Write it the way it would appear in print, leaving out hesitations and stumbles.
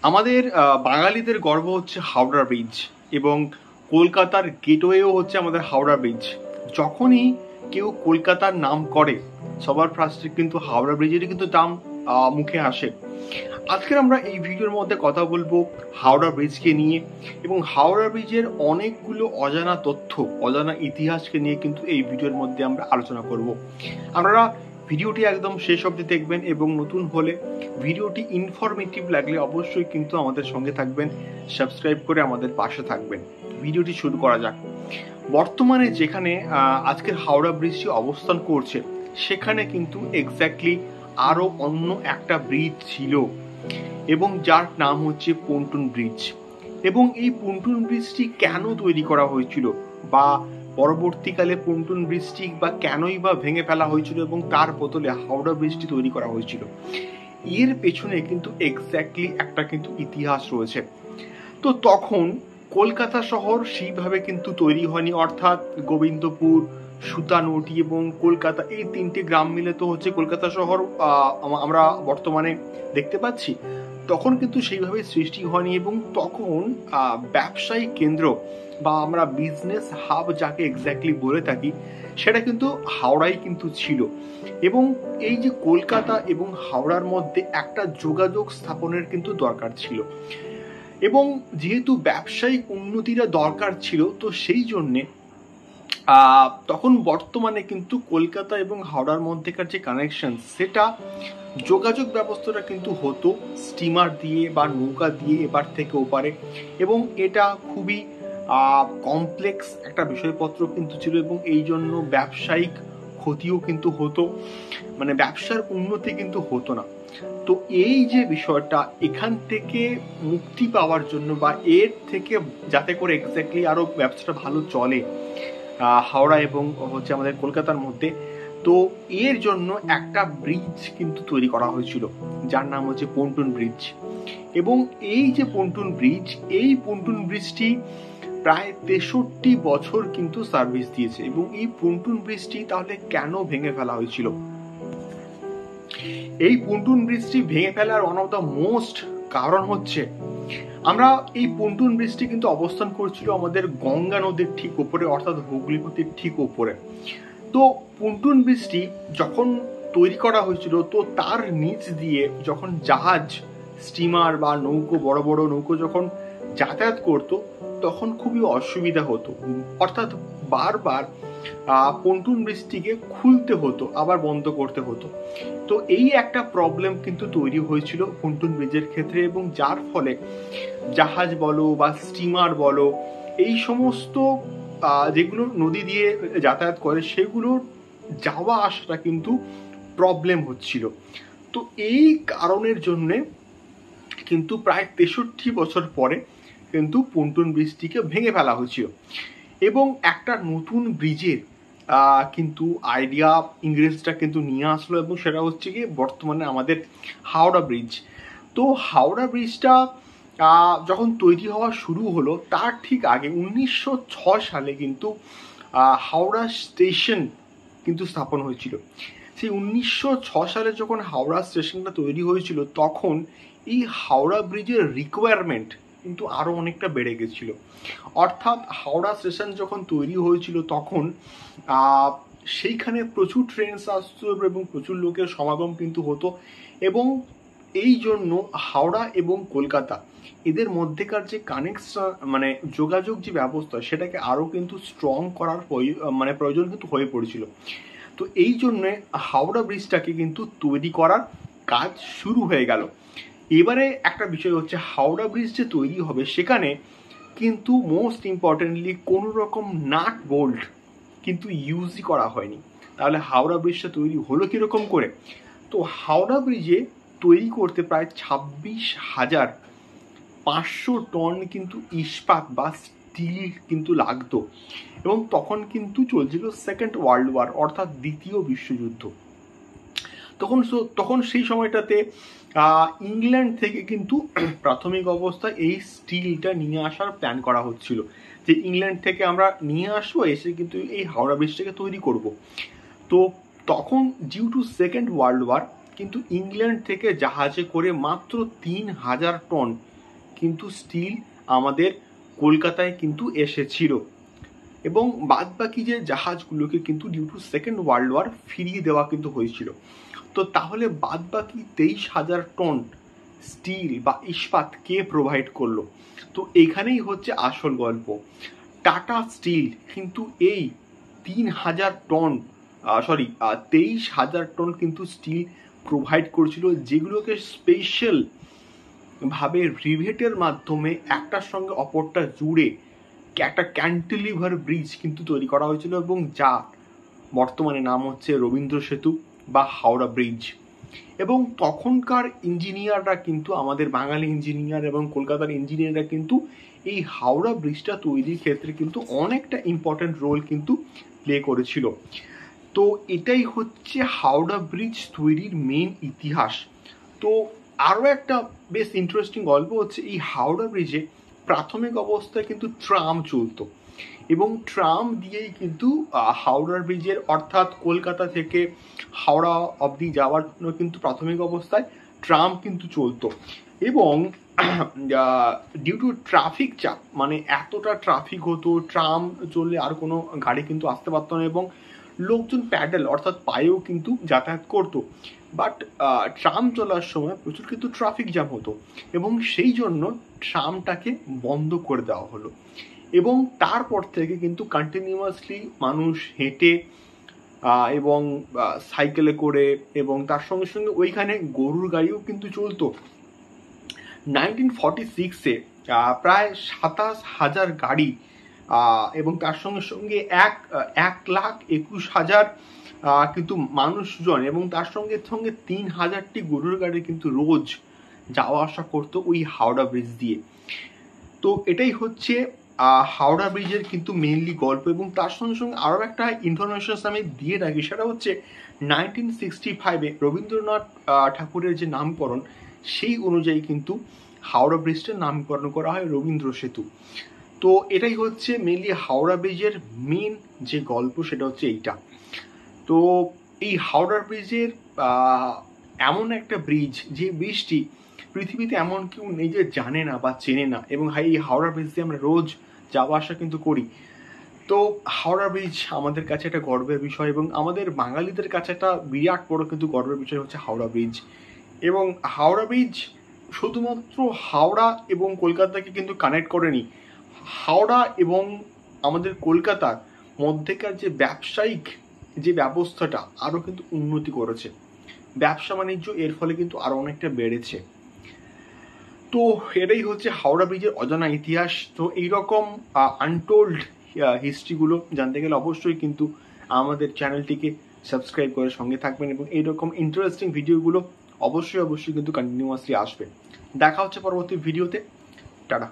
আমাদের বাঙালিদের গর্ব হচ্ছে হাওড়া ব্রিজ এবং কলকাতার গেটওয়েও হচ্ছে আমাদের হাওড়া ব্রিজ। যখনই কেউ কলকাতার নাম করে সবার ফার্স্টে কিন্তু হাওড়া ব্রিজেরই কিন্তু নাম মুখে আসে। আজকের আমরা এই ভিডিওর মধ্যে কথা বলবো হাওড়া ব্রিজকে নিয়ে এবং হাওড়া ব্রিজের অনেকগুলো অজানা তথ্য, অজানা ইতিহাসকে নিয়ে কিন্তু এই ভিডিওর মধ্যে আমরা আলোচনা করব। আপনারা ভিডিওটি একদম শেষ অবধি দেখবেন এবং নতুন হলে ভিডিওটি ইনফরমেটিভ লাগলে অবশ্যই কিন্তু আমাদের সঙ্গে থাকবেন, সাবস্ক্রাইব করে আমাদের পাশে থাকবেন। ভিডিওটি শুরু করা যাক। বর্তমানে যেখানে আজকের হাওড়া ব্রিজটি অবস্থান করছে সেখানে কিন্তু এক্স্যাক্টলি আরো অন্য একটা ব্রিজ ছিল এবং যার নাম হচ্ছে পন্টুন ব্রিজ। এবং এই পন্টুন ব্রিজটি কেন তৈরি করা হয়েছিল বা পরবর্তীকালে পন্টুন ব্রিজটি বা কেনই বা ভেঙে ফেলা হয়েছিল এবং তার বদলে হাওড়া ব্রিজটি তৈরি করা হয়েছিল, এর পেছনে কিন্তু এক্স্যাক্টলি একটা কিন্তু ইতিহাস রয়েছে। তো তখন কলকাতা শহর সেইভাবে কিন্তু তৈরি হয়নি, অর্থাৎ গোবিন্দপুর, সুতানুটি এবং কলকাতা এই তিনটে গ্রাম মিলে তো হচ্ছে কলকাতা শহর আমরা বর্তমানে দেখতে পাচ্ছি। তখন কিন্তু সেইভাবে সৃষ্টি হয়নি এবং তখন ব্যবসায়িক কেন্দ্র বা আমরা বিজনেস হাব যাকে এক্স্যাক্টলি বলে থাকি সেটা কিন্তু হাওড়াই কিন্তু ছিল। এবং এই যে কলকাতা এবং হাওড়ার মধ্যে একটা যোগাযোগ স্থাপনের কিন্তু দরকার ছিল এবং যেহেতু ব্যবসায়িক উন্নতিটা দরকার ছিল তো সেই জন্যে তখন বর্তমানে কিন্তু কলকাতা এবং হাওড়ার মধ্যেকার যে কানেকশন সেটা যোগাযোগ ব্যবস্থাটা কিন্তু হতো স্টিমার দিয়ে বা নৌকা দিয়ে এবার থেকে ওপারে, এবং এটা খুবই কমপ্লেক্স একটা বিষয়পত্র কিন্তু ছিল এবং এই জন্য ব্যবসায়িক ক্ষতিও কিন্তু হতো, মানে ব্যবসার উন্নতি কিন্তু হতো না। তো এই যে বিষয়টা এখান থেকে মুক্তি পাওয়ার জন্য বা এর থেকে যাতে করে এক্স্যাক্টলি আরো ব্যবসাটা ভালো চলে হাওড়া এবং হচ্ছে আমাদের কলকাতার মধ্যে, তো এর জন্য একটা ব্রিজ কিন্তু তৈরি করা হয়েছিল যার নাম হচ্ছে পন্টুন ব্রিজ। এবং এই যে পন্টুন ব্রিজ, এই পন্টুন ব্রিজটি প্রায় 63 বছর কিন্তু সার্ভিস দিয়েছে। এবং এই পন্টুন ব্রিজটি তাহলে কেন ভেঙে ফেলা হয়েছিল? এই পন্টুন ব্রিজটি ভেঙে ফেলার ওয়ান অফ দ্য মোস্ট কারণ হচ্ছে আমরা এই পন্টুন ব্রিজটি কিন্তু অবস্থান করছিল আমাদের গঙ্গা নদীর ঠিক উপরে, অর্থাৎ হুগলি নদীর ঠিক উপরে। তো পন্টুন ব্রিজটি যখন তৈরি করা হয়েছিল তো তার নিচ দিয়ে যখন জাহাজ, স্টিমার বা নৌকো, বড় বড় নৌকো যখন যাতায়াত করতো তখন খুবই অসুবিধা হতো, অর্থাৎ বারবার পন্টুন ব্রিজটিকে খুলতে হতো আবার বন্ধ করতে হতো। তো এই একটা প্রবলেম কিন্তু তৈরি হয়েছিল পন্টুন ব্রিজের ক্ষেত্রে এবং যার ফলে জাহাজ বলো বা স্টিমার বলো এই সমস্ত যেগুলো নদী দিয়ে যাতায়াত করে সেগুলোর যাওয়া আসাটা কিন্তু প্রবলেম হচ্ছিল। তো এই কারণের জন্যে কিন্তু প্রায় 63 বছর পরে কিন্তু পন্টুন ব্রিজটিকে ভেঙে ফেলা হয়েছিল এবং একটা নতুন ব্রিজের কিন্তু আইডিয়া ইংরেজরা কিন্তু নিয়ে আসলো এবং সেটা হচ্ছে কি বর্তমানে আমাদের হাওড়া ব্রিজ। তো হাওড়া ব্রিজটা যখন তৈরি হওয়া শুরু হলো তার ঠিক আগে 1906 সালে কিন্তু হাওড়া স্টেশন কিন্তু স্থাপন হয়েছিল। সেই 1906 সালে যখন হাওড়া স্টেশনটা তৈরি হয়েছিল তখন এই হাওড়া ব্রিজের রিকোয়ারমেন্ট কিন্তু আরো অনেকটা বেড়ে গেছিল। অর্থাৎ হাওড়া স্টেশন যখন তৈরি হয়েছিল তখন সেইখানে প্রচুর ট্রেন আসতো এবং প্রচুর লোকের সমাগম কিন্তু হতো এবং এই জন্য হাওড়া এবং কলকাতা এদের মধ্যেকার যে কানেকশন মানে যোগাযোগ যে ব্যবস্থা সেটাকে আরো কিন্তু স্ট্রং করার মানে প্রয়োজন কিন্তু হয়ে পড়েছিল। তো এই জন্য হাওড়া ব্রিজটাকে কিন্তু তৈরি করার কাজ শুরু হয়ে গেল। এবারে একটা বিষয় হচ্ছে হাওড়া ব্রিজ যে তৈরি হবে সেখানে কিন্তু মোস্ট ইম্পর্টেন্টলি কোনো রকম নাট বোল্ট কিন্তু ইউজই করা হয়নি। তাহলে হাওড়া ব্রিজটা তৈরি হলো কিরকম করে? তো হাওড়া ব্রিজে তৈরি করতে প্রায় 26,500 টন কিন্তু ইস্পাত বা স্টিল কিন্তু লাগতো এবং তখন কিন্তু চলছিল সেকেন্ড ওয়ার্ল্ড ওয়ার, অর্থাৎ দ্বিতীয় বিশ্বযুদ্ধ। তখন সেই সময়টাতে ইংল্যান্ড থেকে কিন্তু প্রাথমিক অবস্থায় এই স্টিলটা নিয়ে আসার প্ল্যান করা হচ্ছিল যে ইংল্যান্ড থেকে আমরা নিয়ে আসবো, এসে কিন্তু এই হাওড়া ব্রিজটাকে তৈরি করব। তো তখন due to second world war কিন্তু ইংল্যান্ড থেকে জাহাজে করে মাত্র 3,000 টন কিন্তু স্টিল আমাদের কলকাতায় কিন্তু এসেছিল, এবং বাদ বাকি যে জাহাজগুলোকে কিন্তু due to second world war ফিরিয়ে দেওয়া কিন্তু হয়েছিল। তো তাহলে বাদ বাকি 23,000 টন স্টিল বা ইস্পাত কে প্রোভাইড করলো? তো এখানেই হচ্ছে আসল গল্প। টাটা স্টিল কিন্তু এই 3,000 টন 23,000 টন কিন্তু স্টিল প্রোভাইড করেছিল, যেগুলোকে স্পেশাল ভাবে রিভেটের মাধ্যমে একটার সঙ্গে অপরটা জুড়ে একটা ক্যান্টিলিভার ব্রিজ কিন্তু তৈরি করা হয়েছিল, এবং যা বর্তমানে নাম হচ্ছে রবীন্দ্র সেতু বা হাওড়া ব্রিজ। এবং তখনকার ইঞ্জিনিয়াররা কিন্তু, আমাদের বাঙালি ইঞ্জিনিয়ার এবং কলকাতার ইঞ্জিনিয়াররা কিন্তু এই হাওড়া ব্রিজটা তৈরির ক্ষেত্রে কিন্তু অনেকটা ইম্পর্টেন্ট রোল কিন্তু প্লে করেছিল। তো এটাই হচ্ছে হাওড়া ব্রিজ তৈরির মেন ইতিহাস। তো আরও একটা বেশ ইন্টারেস্টিং গল্প হচ্ছে, এই হাওড়া ব্রিজে প্রাথমিক অবস্থায় কিন্তু ট্রাম চলতো, এবং ট্রাম দিয়েই কিন্তু হাওড়া ব্রিজের অর্থাৎ কলকাতা থেকে হাওড়া অবধি যাওয়ার জন্য কিন্তু প্রাথমিক অবস্থায় ট্রাম কিন্তু চলতো। এবং ডিউ টু ট্রাফিক চাপ, মানে এতটা ট্রাফিক হতো, ট্রাম চললে আর কোনো গাড়ি কিন্তু আসতে পারতো না, এবং লোকজন প্যাডেল অর্থাৎ পায়েও কিন্তু যাতায়াত করতো। বাট ট্রাম চলার সময় প্রচুর কিন্তু ট্রাফিক জ্যাম হতো, এবং সেই জন্য ট্রামটাকে বন্ধ করে দেওয়া হলো। এবং তারপর থেকে কিন্তু কন্টিনিউয়াসলি মানুষ হেঁটে এবং সাইকেলে করে, এবং তার সঙ্গে সঙ্গে ওইখানে গরুর গাড়িও কিন্তু চলতো। 1946-এ প্রায় 27,000 গাড়ি এবং তার সঙ্গে সঙ্গে 1,21,000 কিন্তু মানুষজন, এবং তার সঙ্গে সঙ্গে 3,000টি গরুর গাড়ি কিন্তু রোজ যাওয়া আসা করতো ওই হাওড়া ব্রিজ দিয়ে। তো এটাই হচ্ছে হাওড়া ব্রিজের কিন্তু মেইনলি গল্প। এবং তার সঙ্গে সঙ্গে আরও একটা ইনফরমেশন আমি দিয়ে রাখি, সেটা হচ্ছে 1965-এ রবীন্দ্রনাথ ঠাকুরের যে নামকরণ, সেই অনুযায়ী কিন্তু হাওড়া ব্রিজটার নামকরণ করা হয় রবীন্দ্র সেতু। তো এটাই হচ্ছে মেইনলি হাওড়া ব্রিজের মেন যে গল্প, সেটা হচ্ছে এইটা। তো এই হাওড়া ব্রিজের এমন একটা ব্রিজ, যে ব্রিজটি পৃথিবীতে এমন কেউ নেই যে জানে না বা চেনে না, এবং এই হাওড়া ব্রিজ দিয়ে আমরা রোজ যাওয়া আসা কিন্তু করি। তো হাওড়া ব্রিজ আমাদের কাছে একটা গর্বের বিষয়, এবং আমাদের বাঙালিদের কাছে একটা বিরাট বড় কিন্তু গর্বের বিষয় হচ্ছে হাওড়া ব্রিজ। এবং হাওড়া ব্রিজ শুধুমাত্র হাওড়া এবং কলকাতাকে কিন্তু কানেক্ট করেনি, হাওড়া এবং আমাদের কলকাতার মধ্যেকার যে ব্যবসায়িক যে ব্যবস্থাটা আরও কিন্তু উন্নতি করেছে, ব্যবসা বাণিজ্য এর ফলে কিন্তু আরও অনেকটা বেড়েছে। তো এটাই হচ্ছে হাওড়া ব্রিজের অজানা ইতিহাস। তো এইরকম আনটোল্ড হিস্ট্রিগুলো জানতে গেলে অবশ্যই কিন্তু আমাদের চ্যানেলটিকে সাবস্ক্রাইব করে সঙ্গে থাকবেন, এবং এইরকম ইন্টারেস্টিং ভিডিওগুলো অবশ্যই কিন্তু কন্টিনিউয়াসলি আসবে। দেখা হচ্ছে পরবর্তী ভিডিওতে। টাটা।